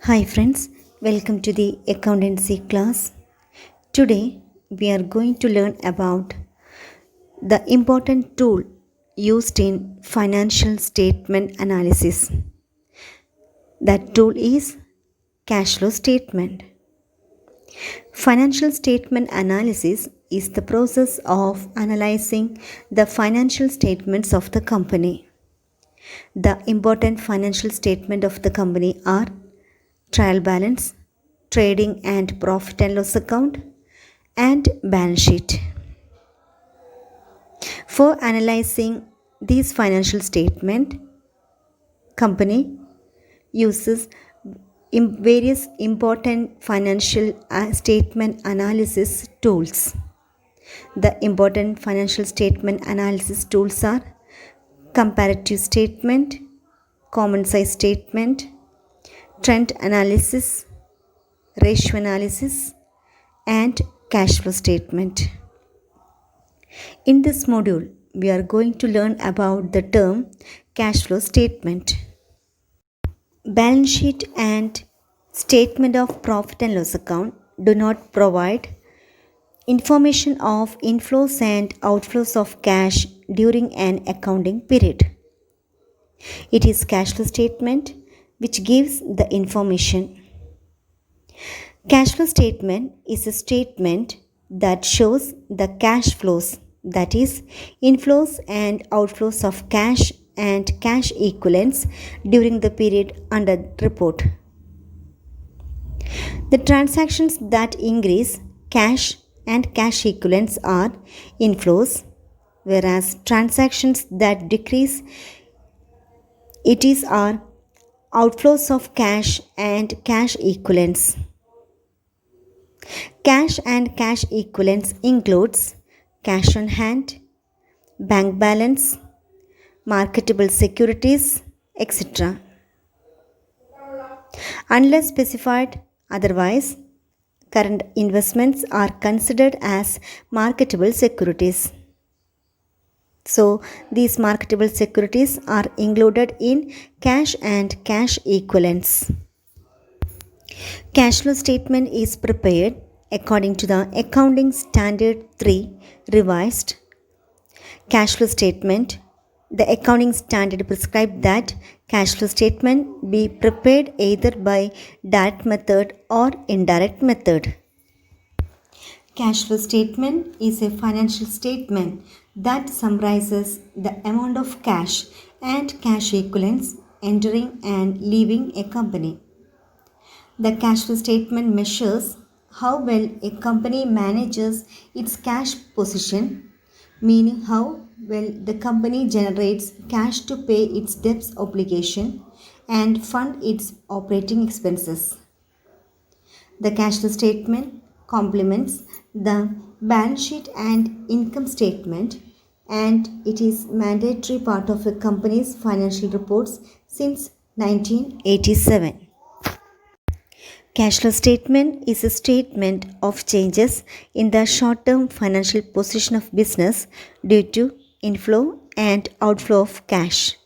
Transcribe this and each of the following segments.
Hi friends, welcome to the accountancy class. Today we are going to learn about the important tool used in financial statement analysis. That tool is cash flow statement. Financial statement analysis is the process of analyzing the financial statements of the company. The important financial statement of the company are trial balance, trading and profit and loss account, and balance sheet. For analyzing these financial statement, company uses various important financial statement analysis tools. The important financial statement analysis tools are comparative statement, common size statement, trend analysis, ratio analysis, and cash flow statement. In this module, we are going to learn about the term cash flow statement. Balance sheet and statement of profit and loss account do not provide information of inflows and outflows of cash during an accounting period. It is cash flow statement which gives the information. Cash flow statement is a statement that shows the cash flows, that is, inflows and outflows of cash and cash equivalents during the period under report. The transactions that increase cash and cash equivalents are inflows, whereas transactions that decrease it is are outflows of cash and cash equivalents. Cash and cash equivalents includes cash on hand, bank balance, marketable securities, etc. Unless specified otherwise, current investments are considered as marketable securities. So, these marketable securities are included in cash and cash equivalents. Cash flow statement is prepared according to the Accounting Standard 3 revised. Cash flow statement. The accounting standard prescribed that cash flow statement be prepared either by direct method or indirect method. Cash flow statement is a financial statement that summarizes the amount of cash and cash equivalents entering and leaving a company. The cash flow statement measures how well a company manages its cash position, meaning how well the company generates cash to pay its debts obligation and fund its operating expenses. The cash flow statement complements the balance sheet and income statement, and it is mandatory part of a company's financial reports since 1987. Cash flow statement is a statement of changes in the short-term financial position of business due to inflow and outflow of cash.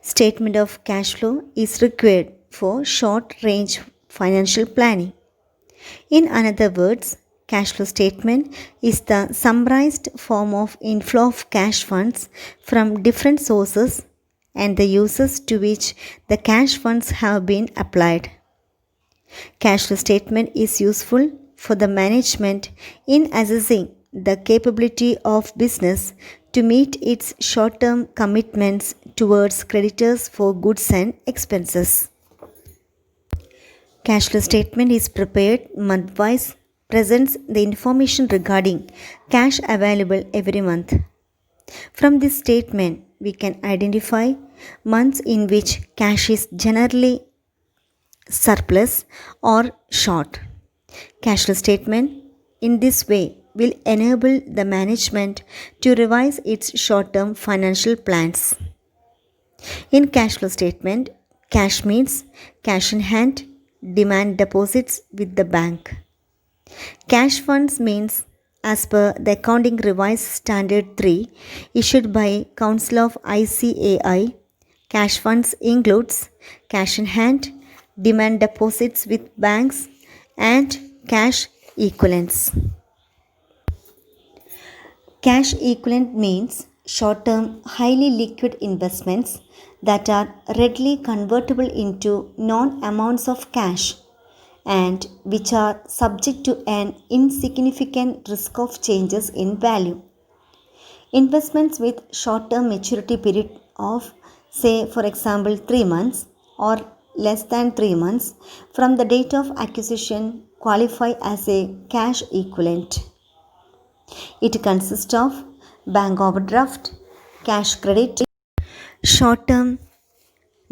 Statement of cash flow is required for short-range financial planning. In other words, cash flow statement is the summarized form of inflow of cash funds from different sources and the uses to which the cash funds have been applied. Cash flow statement is useful for the management in assessing the capability of business to meet its short-term commitments towards creditors for goods and expenses. Cash flow statement is prepared month-wise, presents the information regarding cash available every month. From this statement, we can identify months in which cash is generally surplus or short. Cash flow statement in this way will enable the management to revise its short-term financial plans. In cash flow statement, cash means cash in hand, demand deposits with the bank. Cash funds means as per the Accounting Revised Standard 3 issued by Council of ICAI, cash funds includes cash in hand, demand deposits with banks, and cash equivalents. Cash equivalent means short-term, highly liquid investments that are readily convertible into known amounts of cash and which are subject to an insignificant risk of changes in value. Investments with short-term maturity period of, say, for example, 3 months or less than 3 months from the date of acquisition qualify as a cash equivalent. It consists of bank overdraft, cash credit, short-term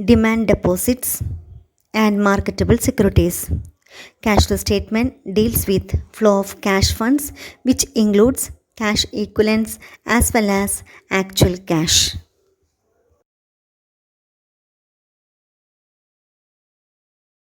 demand deposits, and marketable securities. Cash flow statement deals with flow of cash funds, which includes cash equivalents as well as actual cash.